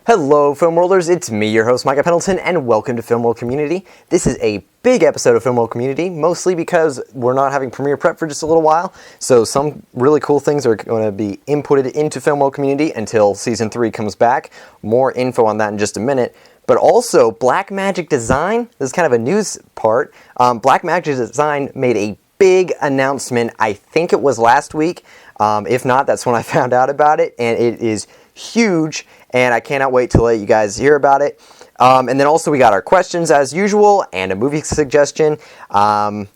Hello Film Worlders, it's me, your host Micah Pendleton, and welcome to Film World Community. This is a big episode of Film World Community, mostly because we're not having premiere prep for just a little while, so some really cool things are going to be inputted into Film World Community until Season 3 comes back. More info on that in just a minute. But also, Blackmagic Design, this is kind of a news part, Blackmagic Design made a big announcement, I think it was last week. If not, that's when I found out about it, and it is huge, and I cannot wait to let you guys hear about it. And then also we got our questions as usual, and a movie suggestion, and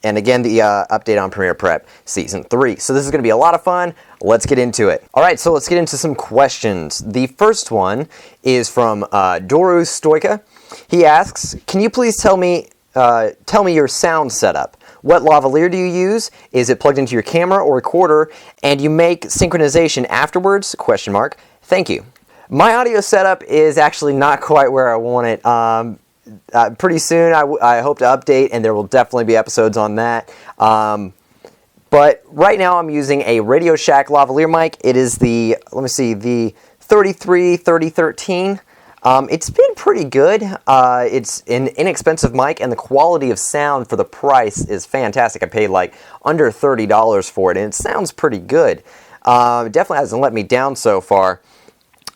again the update on Premiere Prep Season 3. So this is going to be a lot of fun. Let's get into it. Alright, so let's get into some questions. The first one is from Doru Stoika. He asks, can you please tell me your sound setup? What lavalier do you use? Is it plugged into your camera or recorder? And you make synchronization afterwards? Question mark. Thank you. My audio setup is actually not quite where I want it. Pretty soon I hope to update, and there will definitely be episodes on that. But right now I'm using a Radio Shack lavalier mic. It is the, the 333013. It's been pretty good. It's an inexpensive mic, and the quality of sound for the price is fantastic. I paid like under $30 for it, and it sounds pretty good. It definitely hasn't let me down so far.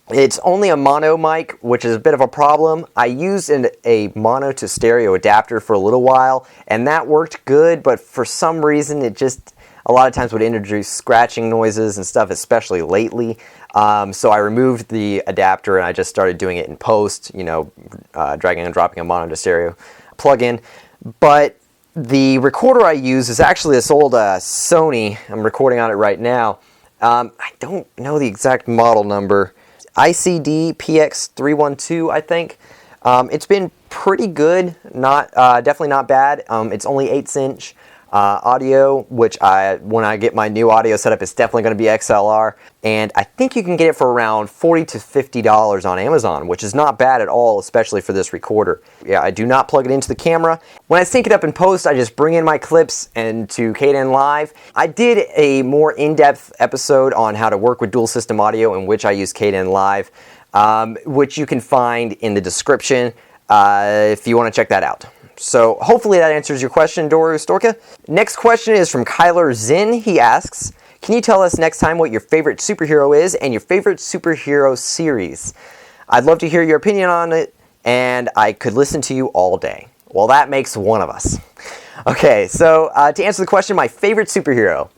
It's only a mono mic, which is a bit of a problem. I used a mono to stereo adapter for a little while, and that worked good, but for some reason it just a lot of times would introduce scratching noises and stuff, especially lately. So I removed the adapter and I just started doing it in post, dragging and dropping a mono to stereo plug-in. But the recorder I use is actually this old Sony. I'm recording on it right now. I don't know the exact model number. ICD PX312, I think. It's been pretty good, definitely not bad. It's only 8" audio, which when I get my new audio setup, it's definitely going to be XLR, and I think you can get it for around $40 to $50 on Amazon, which is not bad at all, especially for this recorder. Yeah, I do not plug it into the camera. When I sync it up in post, I just bring in my clips into Kdenlive. I did a more in-depth episode on how to work with dual system audio, in which I use Kdenlive, which you can find in the description if you want to check that out. So hopefully that answers your question, Doru Storka. Next question is from Kyler Zinn. He asks, can you tell us next time what your favorite superhero is and your favorite superhero series? I'd love to hear your opinion on it, and I could listen to you all day. Well, that makes one of us. Okay, so to answer the question, my favorite superhero.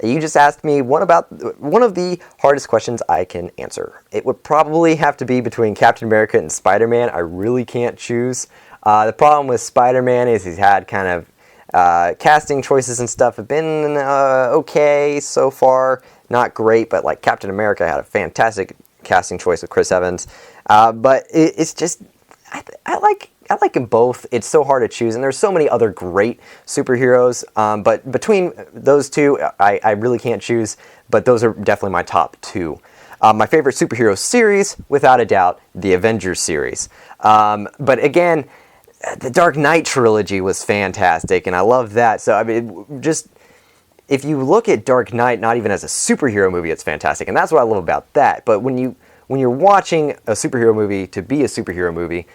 You just asked me one of the hardest questions I can answer. It would probably have to be between Captain America and Spider-Man. I really can't choose. The problem with Spider-Man is he's had kind of casting choices and stuff have been okay so far, not great, but like Captain America had a fantastic casting choice with Chris Evans. But it's just I like them both. It's so hard to choose, and there's so many other great superheroes. But between those two, I really can't choose. But those are definitely my top two. My favorite superhero series, without a doubt, the Avengers series. But again, the Dark Knight trilogy was fantastic, and I love that. So, I mean, just if you look at Dark Knight, not even as a superhero movie, it's fantastic, and that's what I love about that. But when you're watching a superhero movie to be a superhero movie,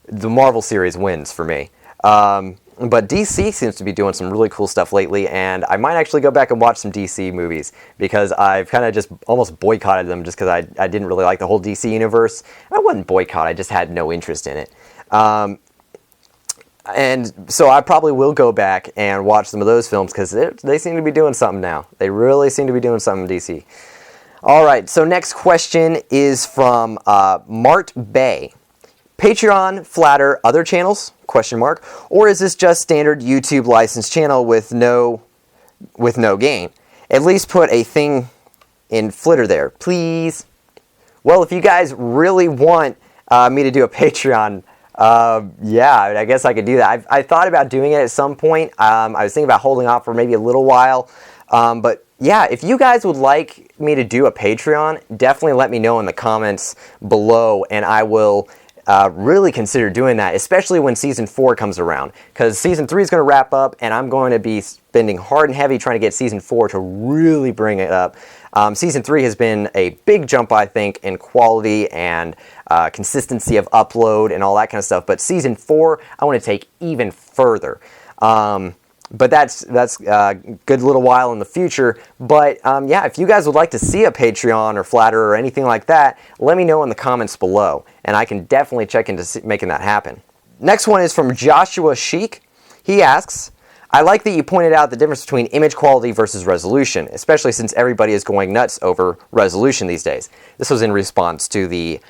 the Marvel series wins for me. But DC seems to be doing some really cool stuff lately, and I might actually go back and watch some DC movies, because I've kind of just almost boycotted them just because I didn't really like the whole DC universe. I wasn't boycott, I just had no interest in it. And so I probably will go back and watch some of those films, because they seem to be doing something now. They really seem to be doing something in DC. Alright, so next question is from Mart Bay. Patreon, Flatter, other channels? Question mark. Or is this just standard YouTube licensed channel with no gain? At least put a thing in Flitter there, please. Well, if you guys really want me to do a Patreon, yeah, I guess I could do that. I thought about doing it at some point. I was thinking about holding off for maybe a little while. But yeah, if you guys would like me to do a Patreon, definitely let me know in the comments below, and I will really consider doing that, especially when Season 4 comes around. Because Season 3 is going to wrap up, and I'm going to be spending hard and heavy trying to get Season 4 to really bring it up. Season 3 has been a big jump, I think, in quality and consistency of upload and all that kind of stuff. But Season 4, I want to take even further. But that's a good little while in the future. But yeah, if you guys would like to see a Patreon or Flatter or anything like that, let me know in the comments below, and I can definitely check into making that happen. Next one is from Joshua Sheik. He asks, I like that you pointed out the difference between image quality versus resolution, especially since everybody is going nuts over resolution these days. This was in response to the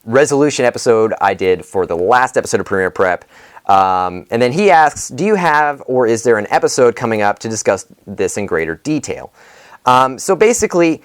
resolution episode I did for the last episode of Premiere Prep. And then he asks, do you have or is there an episode coming up to discuss this in greater detail? So basically,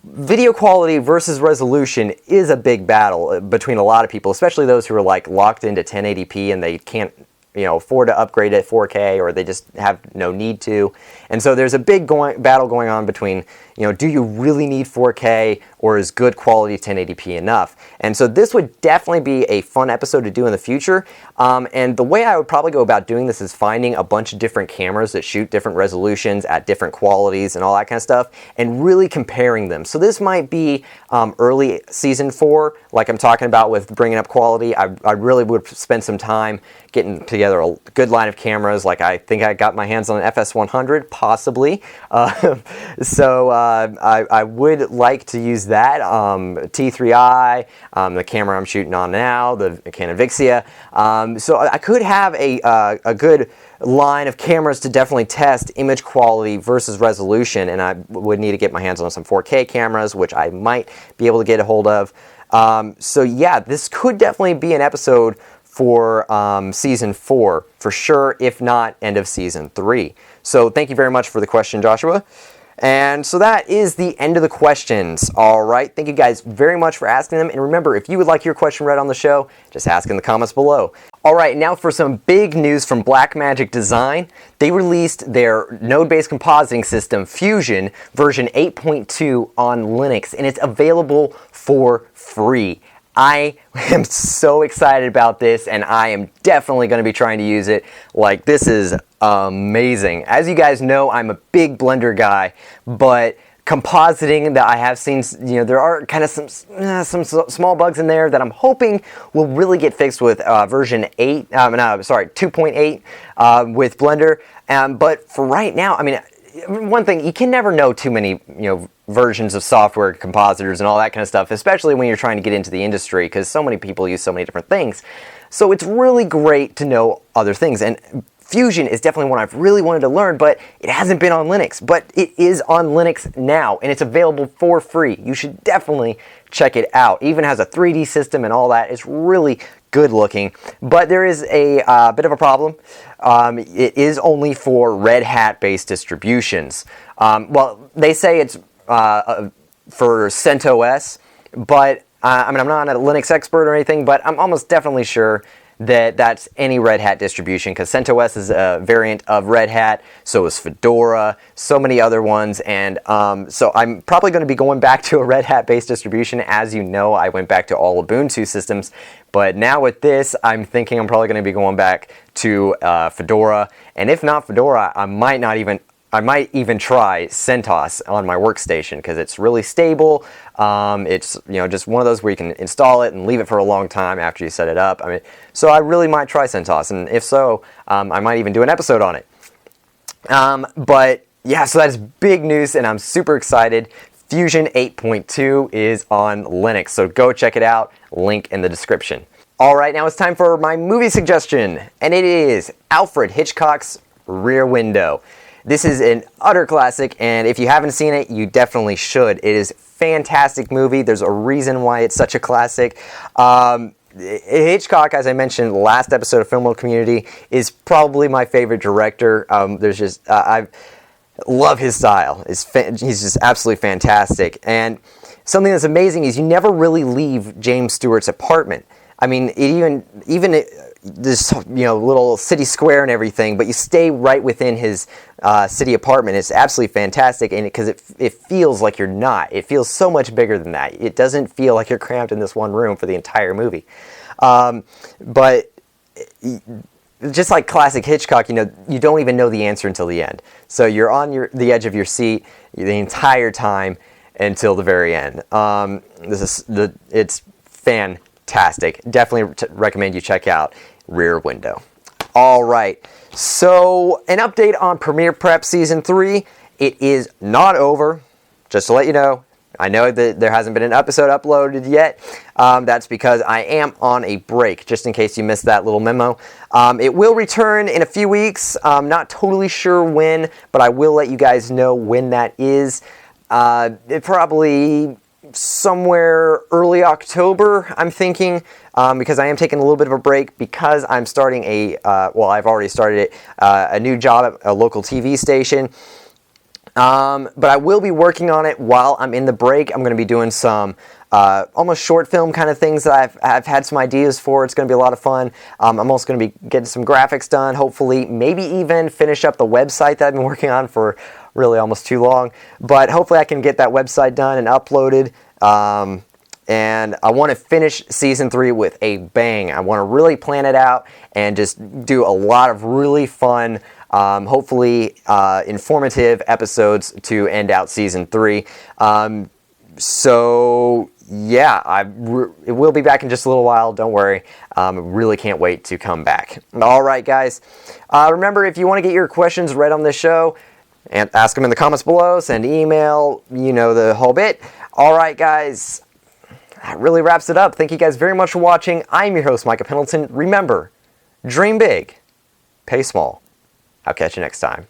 video quality versus resolution is a big battle between a lot of people, especially those who are like locked into 1080p and they can't afford to upgrade it 4K, or they just have no need to. And so there's a big battle going on between, do you really need 4K, or is good quality 1080p enough? And so this would definitely be a fun episode to do in the future. And the way I would probably go about doing this is finding a bunch of different cameras that shoot different resolutions at different qualities and all that kind of stuff, and really comparing them. So this might be early Season 4, like I'm talking about with bringing up quality. I really would spend some time getting together a good line of cameras. Like I think I got my hands on an FS100, possibly. So I would like to use that. T3i, the camera I'm shooting on now, the Canon Vixia. So I could have a good line of cameras to definitely test image quality versus resolution, and I would need to get my hands on some 4K cameras, which I might be able to get a hold of. So yeah, this could definitely be an episode for Season 4, for sure, if not end of Season 3. So thank you very much for the question, Joshua. And so that is the end of the questions. All right, thank you guys very much for asking them. And remember, if you would like your question read on the show, just ask in the comments below. All right, now for some big news from Blackmagic Design. They released their node-based compositing system, Fusion, version 8.2 on Linux, and it's available for free. I am so excited about this, and I am definitely going to be trying to use it. Like, this is amazing. As you guys know, I'm a big Blender guy, but compositing that I have seen, there are kind of some small bugs in there that I'm hoping will really get fixed with version 2.8 with Blender. But for right now, I mean, one thing, you can never know too many, versions of software, compositors, and all that kind of stuff, especially when you're trying to get into the industry, because so many people use so many different things. So it's really great to know other things, and Fusion is definitely one I've really wanted to learn, but it hasn't been on Linux. But it is on Linux now, and it's available for free. You should definitely check it out. It even has a 3D system and all that. It's really good looking, but there is a bit of a problem. It is only for Red Hat based distributions. Well, they say it's for CentOS, but I mean, I'm not a Linux expert or anything, but I'm almost definitely sure that that's any Red Hat distribution, because CentOS is a variant of Red Hat, so is Fedora, so many other ones, and so I'm probably going to be going back to a Red Hat based distribution. As you know, I went back to all Ubuntu systems, but now with this, I'm thinking I'm probably going to be going back to Fedora, and if not Fedora, I might even try CentOS on my workstation, because it's really stable. It's just one of those where you can install it and leave it for a long time after you set it up. I mean, so I really might try CentOS, and if so, I might even do an episode on it. But yeah, so that's big news, and I'm super excited. Fusion 8.2 is on Linux, so go check it out. Link in the description. All right, now it's time for my movie suggestion, and it is Alfred Hitchcock's Rear Window. This is an utter classic, and if you haven't seen it, you definitely should. It is a fantastic movie. There's a reason why it's such a classic. Hitchcock, as I mentioned in the last episode of Film World Community, is probably my favorite director. I love his style. He's just absolutely fantastic. And something that's amazing is you never really leave James Stewart's apartment. I mean, even this little city square and everything, but you stay right within his city apartment. It's absolutely fantastic, and because it feels like you're not. It feels so much bigger than that. It doesn't feel like you're cramped in this one room for the entire movie. But just like classic Hitchcock, you don't even know the answer until the end. So you're on the edge of your seat the entire time until the very end. It's fantastic. Definitely recommend you check out Rear Window. All right, so an update on Premiere Prep Season 3. It is not over, just to let you know. I know that there hasn't been an episode uploaded yet. That's because I am on a break, just in case you missed that little memo. It will return in a few weeks. I'm not totally sure when, but I will let you guys know when that is. It probably somewhere early October, I'm thinking, because I am taking a little bit of a break because I'm starting I've already started it, a new job at a local TV station. But I will be working on it while I'm in the break. I'm going to be doing some almost short film kind of things that I've had some ideas for. It's going to be a lot of fun. I'm also going to be getting some graphics done, hopefully, maybe even finish up the website that I've been working on for really almost too long. But hopefully I can get that website done and uploaded. And I want to finish Season 3 with a bang. I want to really plan it out and just do a lot of really fun, hopefully informative episodes to end out Season 3. So yeah, it will be back in just a little while. Don't worry. Really can't wait to come back. All right, guys. Remember, if you want to get your questions read on this show, and ask them in the comments below, send email, the whole bit. All right, guys. That really wraps it up. Thank you guys very much for watching. I'm your host, Micah Pendleton. Remember, dream big, pay small. I'll catch you next time.